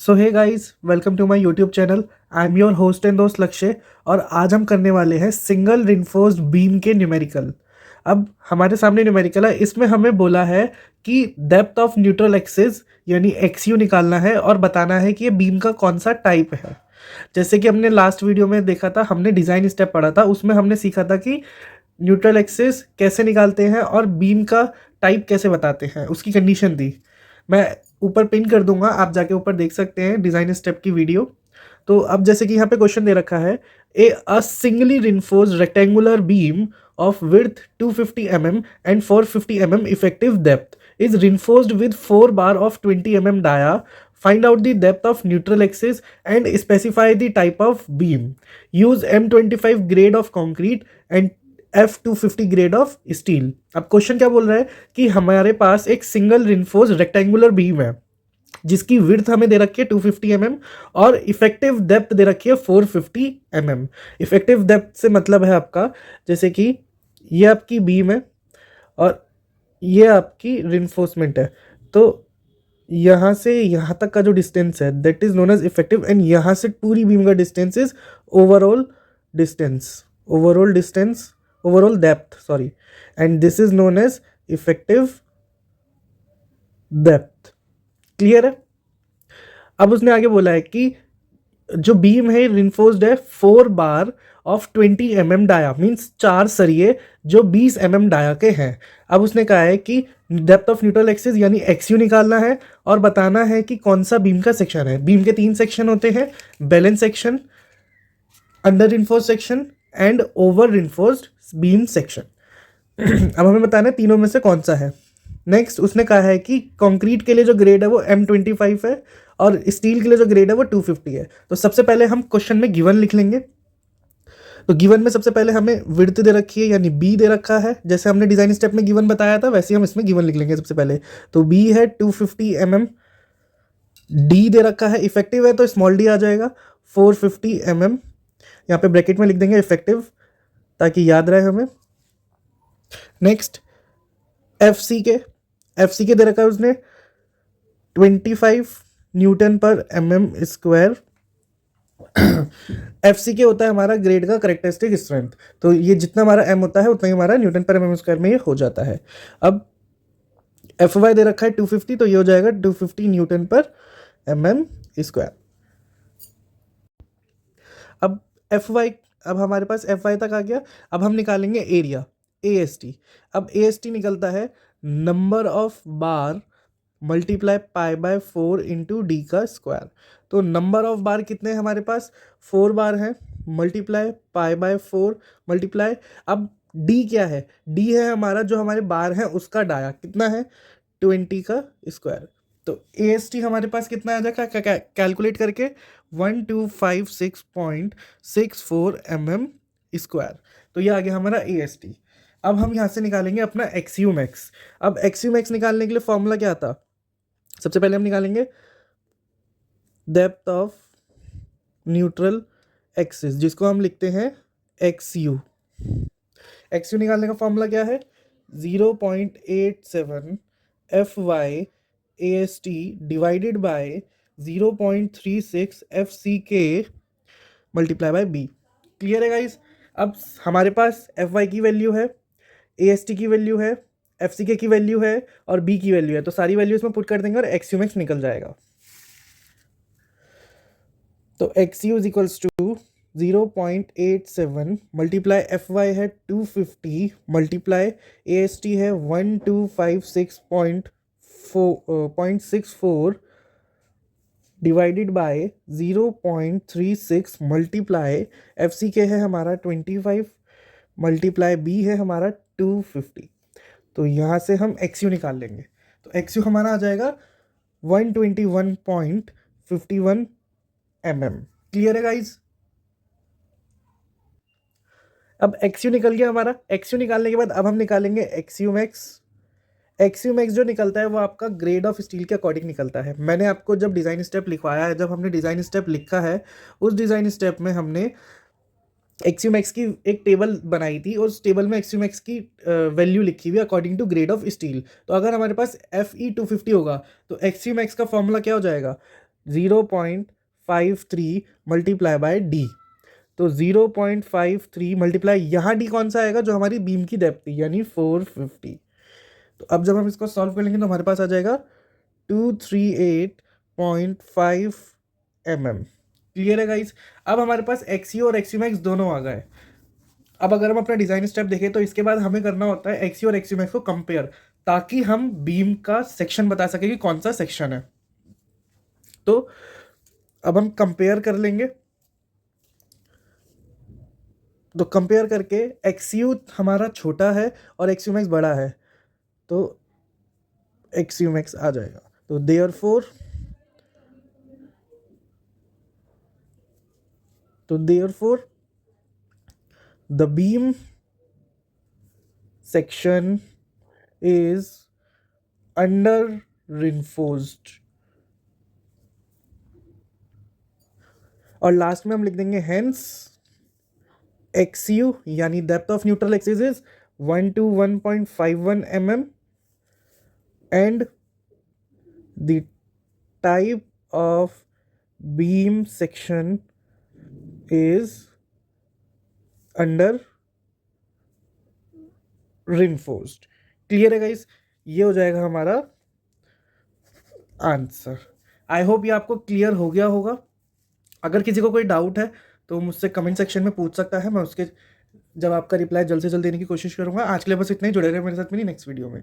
So hey guys, welcome to my YouTube channel. I am your host and दोस्त लक्ष्य। और आज हम करने वाले हैं सिंगल रिइंफोर्स्ड बीम के न्यूमेरिकल। अब हमारे सामने न्यूमेरिकल है, इसमें हमें बोला है कि डेप्थ ऑफ न्यूट्रल एक्सिस यानी एक्सयू निकालना है और बताना है कि ये बीम का कौन सा टाइप है। जैसे कि हमने लास्ट वीडियो में देखा था, हमने डिज़ाइन स्टेप पढ़ा था, उसमें हमने सीखा था कि न्यूट्रल एक्सिस कैसे निकालते हैं और बीम का टाइप कैसे बताते हैं, उसकी कंडीशन दी। मैं ऊपर पिन कर दूंगा, आप जाके ऊपर देख सकते हैं डिज़ाइन स्टेप की वीडियो। तो अब जैसे कि यहाँ पे क्वेश्चन दे रखा है, a singly reinforced rectangular beam of width 250 mm and 450 mm effective depth is reinforced with 4 bar of 20 mm dia. Find out the depth of neutral axis and specify the type of beam. Use M25 grade of concrete and F250 grade of steel. अब question क्या बोल रहा है कि हमारे पास एक single reinforced rectangular beam है जिसकी विड्थ हमें दे रखी है 250 mm और इफेक्टिव डेप्थ दे रखी है 450 mm। इफेक्टिव डेप्थ से मतलब है आपका, जैसे कि ये आपकी बीम है और ये आपकी रिइंफोर्समेंट है, तो यहाँ से यहाँ तक का जो डिस्टेंस है that is known as effective, and यहाँ से पूरी बीम का distance is overall distance, overall depth sorry, and this is known as effective depth. Clear है। अब उसने आगे बोला है कि जो बीम है रिइंफोर्स्ड है 4 बार ऑफ 20 mm डाया, मीन्स 4 सरिये जो 20 mm डाया के हैं। अब उसने कहा है कि डेप्थ ऑफ न्यूट्रल एक्सिस यानी एक्सयू निकालना है और बताना है कि कौन सा बीम का सेक्शन है। बीम के 3 सेक्शन होते हैं, balance section, under reinforced section and over reinforced beam section. अब हमें बताना है तीनों में से कौन सा है। नेक्स्ट उसने कहा है कि कंक्रीट के लिए जो ग्रेड है वो M25 है और स्टील के लिए जो ग्रेड है वो 250 है। तो सबसे पहले हम क्वेश्चन में गिवन लिख लेंगे। तो गिवन में सबसे पहले हमें विड्थ दे रखी है यानी बी दे रखा है, जैसे हमने डिजाइन स्टेप में गिवन बताया था वैसे हम इसमें गिवन लिख लेंगे सबसे पहले। तो बी है 250 mm, डी दे रखा है, इफेक्टिव है तो स्मॉल डी आ जाएगा 450 mm, यहाँ पे ब्रैकेट में लिख देंगे इफेक्टिव ताकि याद रहे हमें। नेक्स्ट एफ सी के दे रखा है उसने 25 न्यूटन पर mm स्क्वायर। एफ सी के होता है हमारा ग्रेड का करेक्टरिस्टिक स्ट्रेंथ, तो ये जितना हमारा एम होता है उतना ही हमारा न्यूटन पर mm स्क्वायर में ये हो जाता है। अब एफ वाई दे रखा है 250, तो ये हो जाएगा 250 न्यूटन पर mm स्क्वायर। अब एफ वाई, अब हमारे पास एफ वाई तक आ गया। अब हम निकालेंगे एरिया ए एस टी। अब ए एस टी निकलता है number of bar multiply pi by 4 into D का स्क्वायर। तो नंबर ऑफ बार कितने हैं हमारे पास, 4 बार हैं, मल्टीप्लाई पाई बाय 4 मल्टीप्लाई, अब डी क्या है, डी है हमारा जो हमारे बार हैं उसका डाया कितना है 20 का स्क्वायर। तो ए एस टी हमारे पास कितना आ जाएगा कैलकुलेट करके 1256.64 mm स्क्वायर। तो ये आ गया हमारा ए एस टी। अब हम यहाँ से निकालेंगे अपना एक्सयू मैक्स। अब एक्सयू मैक्स निकालने के लिए फॉर्मूला क्या था, सबसे पहले हम निकालेंगे डेप्थ ऑफ न्यूट्रल एक्सिस जिसको हम लिखते हैं एक्सयू। एक्सयू निकालने का फॉर्मूला क्या है 0.87 F Y A S T divided by 0.36 F C K multiply by B. Clear है गाइस। अब हमारे पास एफ वाई की वैल्यू है, ए एस टी की वैल्यू है, एफ सी के की वैल्यू है और बी की वैल्यू है, तो सारी वैल्यू इसमें पुट कर देंगे और एक्सयू मैक्स निकल जाएगा। तो x u is equals to 0.87 multiply f y है 250 मल्टीप्लाई ए एस टी है 1256.64 divided by 0.36 multiply f C k है हमारा 25 मल्टीप्लाई बी है हमारा 250। तो यहाँ से हम एक्सयू निकाल लेंगे। तो एक्सयू हमारा आ जाएगा 121.51 mm। क्लियर है गाइज। अब एक्सयू निकल गया हमारा। एक्सयू निकालने के बाद अब हम निकालेंगे एक्सयू मैक्स। एक्सयू मैक्स जो निकलता है वो आपका ग्रेड ऑफ स्टील के अकॉर्डिंग निकलता है। मैंने आपको जब डिज़ाइन स्टेप लिखवाया है, जब हमने डिज़ाइन स्टेप लिखा है, उस डिज़ाइन स्टेप में हमने एक्सयू मैक्स की एक टेबल बनाई थी और उस टेबल में एक्सयू मैक्स की वैल्यू लिखी हुई है according to grade of steel. तो अगर हमारे पास FE 250 होगा तो एक्सयू मैक्स का फॉर्मूला क्या हो जाएगा 0.53 मल्टीप्लाई बाय डी। तो 0.53 मल्टीप्लाई, यहाँ डी कौन सा आएगा, जो हमारी बीम की डेप्थ थी, यानी 450। तो अब जब हम इसको सॉल्व कर लेंगे तो हमारे पास आ जाएगा 238.5 mm। क्लियर है गाइस। अब हमारे पास एक्सयू और एक्सयू मैक्स दोनों आ गए। अब अगर हम अपना डिजाइन स्टेप देखें तो इसके बाद हमें करना होता है एक्सयू और एक्सयू मैक्स को कंपेयर, ताकि हम बीम का सेक्शन बता सके कि कौन सा सेक्शन है। तो अब हम कंपेयर कर लेंगे। तो कंपेयर करके एक्सयू हमारा छोटा है और एक्सयू मैक्स बड़ा है, तो एक्सयू मैक्स आ जाएगा। तो therefore the beam section is under reinforced। और लास्ट में हम लिख देंगे हेंस एक्सयू यानी depth of neutral axis is 1 to 1.51 mm and the type of beam section is under reinforced। Clear है गाइस, ये हो जाएगा हमारा आंसर। आई होप ये आपको क्लियर हो गया होगा। अगर किसी को कोई डाउट है तो मुझसे कमेंट सेक्शन में पूछ सकता है, मैं उसके जवाब का रिप्लाई जल्द से जल्द देने की कोशिश करूंगा। आज के लिए बस इतना ही। जुड़े रहे मेरे साथ मेरी नेक्स्ट वीडियो में।